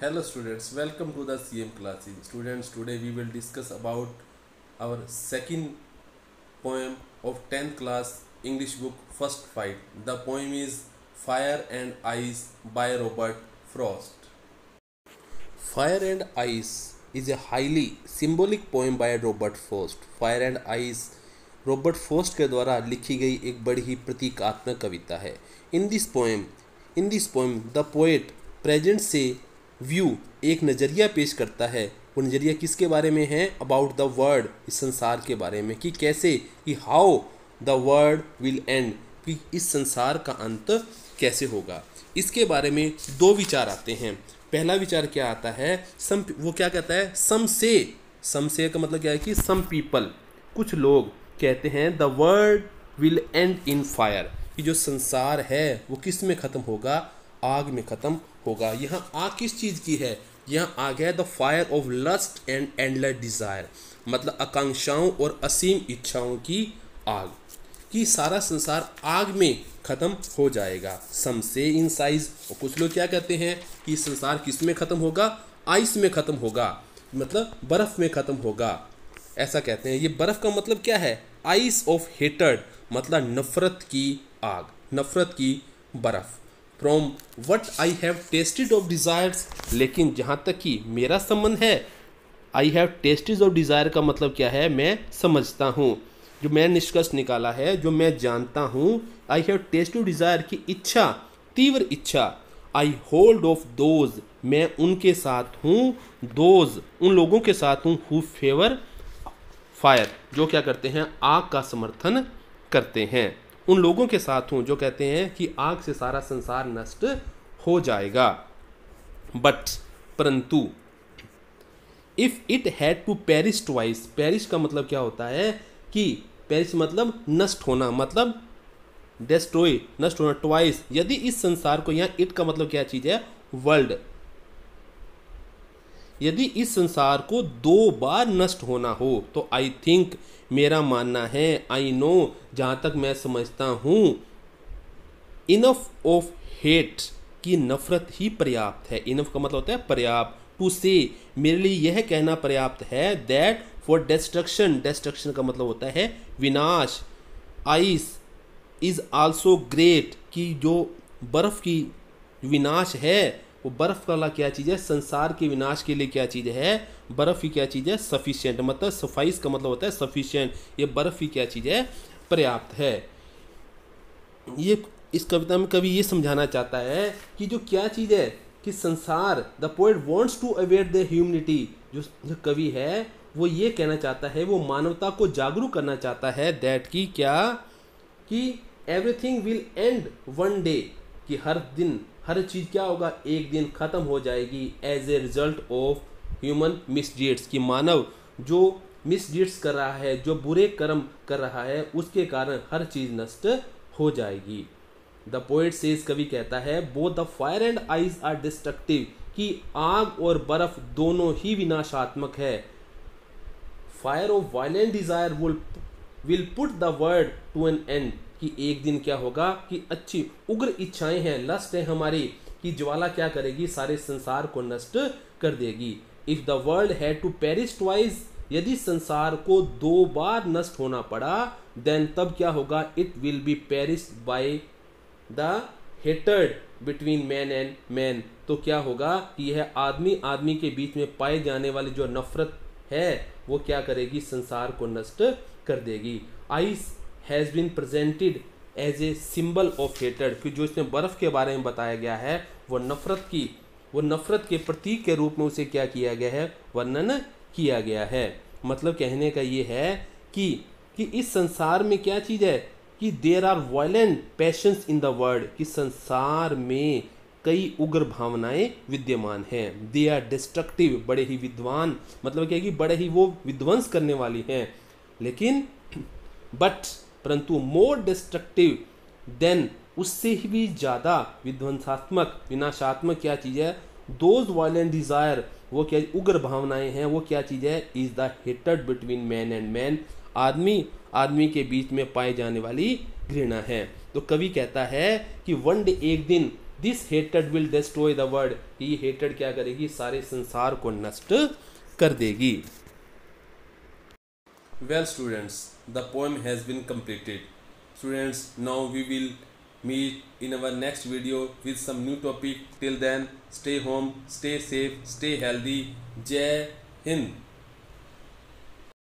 Hello students, welcome to the CM classes. Students, today we will discuss about our second poem of 10th class English book First Fight. The poem is Fire and Ice by Robert Frost. Fire and Ice is a highly symbolic poem by Robert Frost. Fire and Ice Robert Frost के द्वारा लिखी गई एक बड़ी ही प्रतीकात्मक कविता है. In this poem the poet present से view एक नज़रिया पेश करता है. वो नज़रिया किसके बारे में है? अबाउट द वर्ल्ड, इस संसार के बारे में, कि कैसे, कि how the world will and, कि इस संसार का अंत कैसे होगा. इसके बारे में दो विचार आते हैं. पहला विचार क्या आता है? वो क्या कहता है? सम से का मतलब क्या है कि सम पीपल, कुछ लोग कहते हैं the world will and in fire, कि जो संसार है वो किस में ख़त्म होगा? आग में ख़त्म होगा. यहाँ आग किस चीज़ की है? यहाँ आग है the fire of lust and endless desire, मतलब आकांक्षाओं और असीम इच्छाओं की आग, कि सारा संसार आग में ख़त्म हो जाएगा. सम से इन साइज, और कुछ लोग क्या कहते हैं कि संसार किस में ख़त्म होगा? आइस में ख़त्म होगा, मतलब बर्फ़ में ख़त्म होगा, ऐसा कहते हैं. ये बर्फ़ का मतलब क्या है? आइस ऑफ हेटर्ड, मतलब नफ़रत की आग, नफ़रत की बर्फ़. From what I have tested of desires, लेकिन जहाँ तक कि मेरा संबंध है, I have tested of desire का मतलब क्या है? मैं समझता हूँ, जो मैं निष्कर्ष निकाला है, जो मैं जानता हूँ. आई हैव टेस्टेड डिज़ायर की इच्छा, तीव्र इच्छा. आई होल्ड ऑफ दोज, मैं उनके साथ हूँ, दोज उन लोगों के साथ हूँ, हु फेवर फायर, जो क्या करते हैं? आग का समर्थन करते हैं. उन लोगों के साथ हूँ जो कहते हैं कि आग से सारा संसार नष्ट हो जाएगा. बट, परंतु, if it had to perish twice, perish का मतलब क्या होता है? कि पेरिश मतलब नष्ट होना, मतलब डेस्ट्रॉय, नष्ट होना. ट्वाइस, यदि इस संसार को, यहाँ इट का मतलब क्या चीज़ है? वर्ल्ड. यदि इस संसार को दो बार नष्ट होना हो तो आई थिंक, मेरा मानना है, आई नो, जहाँ तक मैं समझता हूँ, इनफ ऑफ हेट, की नफ़रत ही पर्याप्त है. इनफ का मतलब होता है पर्याप्त. टू से, मेरे लिए यह कहना पर्याप्त है. दैट फॉर डिस्ट्रक्शन, डिस्ट्रक्शन का मतलब होता है विनाश. आइस इज़ आल्सो ग्रेट, कि जो बर्फ़ की विनाश है, वो बर्फ़ वाला क्या चीज़ है? संसार के विनाश के लिए क्या चीज़ है? बर्फ़ ही क्या चीज़ है? सफिशिएंट, मतलब सफाइस का मतलब होता है सफिशिएंट. ये बर्फ़ ही क्या चीज़ है? पर्याप्त है. ये इस कविता में कवि ये समझाना चाहता है कि जो क्या चीज़ है कि संसार, the poet wants to aware the humanity, जो कवि है वो ये कहना चाहता है, वो मानवता को जागरूक करना चाहता है. दैट की क्या, कि everything will and one day, कि हर दिन, हर चीज़ क्या होगा? एक दिन ख़त्म हो जाएगी. As a result of human misdeeds, की मानव जो मिसडीड्स कर रहा है, जो बुरे कर्म कर रहा है, उसके कारण हर चीज़ नष्ट हो जाएगी. द पोएट सेज, कवि कहता है, both the fire and ice are destructive, कि आग और बर्फ दोनों ही विनाशात्मक है. Fire of violent desire will put the world to an end, कि एक दिन क्या होगा कि अच्छी उग्र इच्छाएं हैं, लस्ट है हमारी, कि ज्वाला क्या करेगी? सारे संसार को नष्ट कर देगी. If the world had to perish twice, यदि संसार को दो बार नष्ट होना पड़ा, देन तब क्या होगा? It will be perish by the hatred between man and man, तो क्या होगा कि यह आदमी के बीच में पाए जाने वाली जो नफरत है, वो क्या करेगी? संसार को नष्ट कर देगी. Ice has been presented as a symbol of hatred, कि जो इसमें बर्फ़ के बारे में बताया गया है, वो नफ़रत के प्रतीक के रूप में उसे क्या किया गया है? वर्णन किया गया है. मतलब कहने का ये है कि इस संसार में क्या चीज़ है? कि there are violent passions in the world, कि संसार में कई उग्र भावनाएं विद्यमान हैं. दे आर डिस्ट्रक्टिव, बड़े ही विद्वान, मतलब क्या है कि बड़े ही वो विध्वंस करने वाली हैं. लेकिन परंतु मोर डिस्ट्रक्टिव देन, उससे ही भी ज़्यादा विध्वंसात्मक, विनाशात्मक क्या चीज़ है? दोज वायलेंट डिज़ायर, वो क्या उग्र भावनाएं हैं, वो क्या चीज़ है? Is the hated between man and man, आदमी के बीच में पाए जाने वाली घृणा है. तो कवि कहता है कि वन डे, एक दिन, दिस हेटेड विल डिस्ट्रॉय द वर्ल्ड, ये हेटेड क्या करेगी, सारे संसार को नष्ट कर देगी। Well students, the poem has been completed. Students, now we will meet in our next video with some new topic. Till then, stay home, stay safe, stay healthy. Jai Hind.